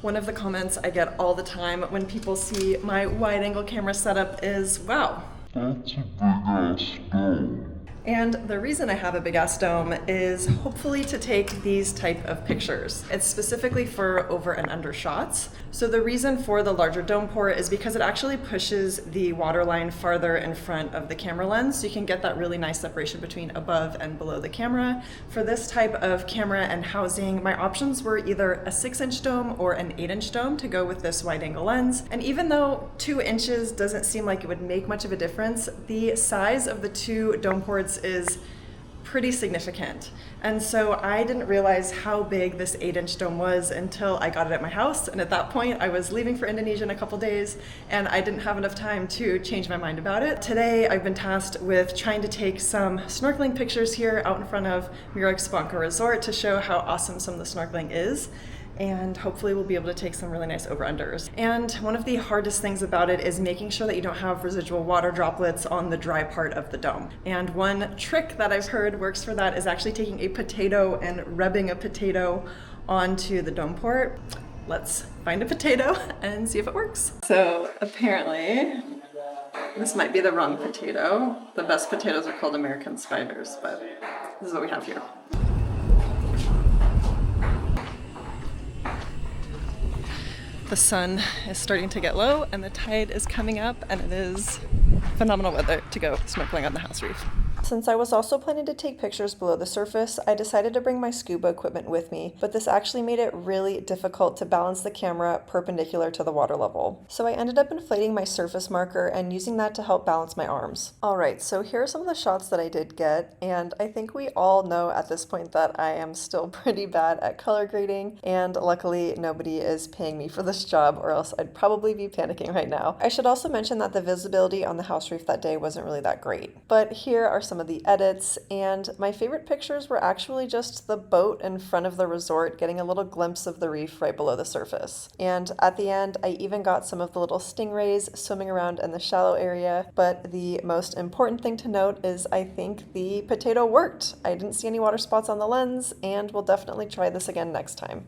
One of the comments I get all the time when people see my wide-angle camera setup is, wow, that's a big-ass dome. And the reason I have a big-ass dome is hopefully to take these type of pictures. It's specifically for over and under shots. So the reason for the larger dome port is because it actually pushes the waterline farther in front of the camera lens, so you can get that really nice separation between above and below the camera. For this type of camera and housing, my options were either a 6-inch dome or an 8-inch dome to go with this wide-angle lens. And even though 2 inches doesn't seem like it would make much of a difference, the size of the two dome ports is pretty significant. And so I didn't realize how big this 8-inch dome was until I got it at my house. And at that point, I was leaving for Indonesia in a couple days and I didn't have enough time to change my mind about it. Today, I've been tasked with trying to take some snorkeling pictures here out in front of Murex Spanca Resort to show how awesome some of the snorkeling is. And hopefully we'll be able to take some really nice over-unders. And one of the hardest things about it is making sure that you don't have residual water droplets on the dry part of the dome. And one trick that I've heard works for that is actually taking a potato and rubbing a potato onto the dome port. Let's find a potato and see if it works. So apparently, this might be the wrong potato. The best potatoes are called American spiders, but this is what we have here. The sun is starting to get low and the tide is coming up, and it is phenomenal weather to go snorkeling on the house reef. Since I was also planning to take pictures below the surface, I decided to bring my scuba equipment with me, but this actually made it really difficult to balance the camera perpendicular to the water level. So I ended up inflating my surface marker and using that to help balance my arms. Alright, so here are some of the shots that I did get, and I think we all know at this point that I am still pretty bad at color grading, and luckily nobody is paying me for this job, or else I'd probably be panicking right now. I should also mention that the visibility on the house reef that day wasn't really that great. But here are some of the edits, and my favorite pictures were actually just the boat in front of the resort getting a little glimpse of the reef right below the surface. And at the end, I even got some of the little stingrays swimming around in the shallow area. But the most important thing to note is I think the potato worked. I didn't see any water spots on the lens, and we'll definitely try this again next time.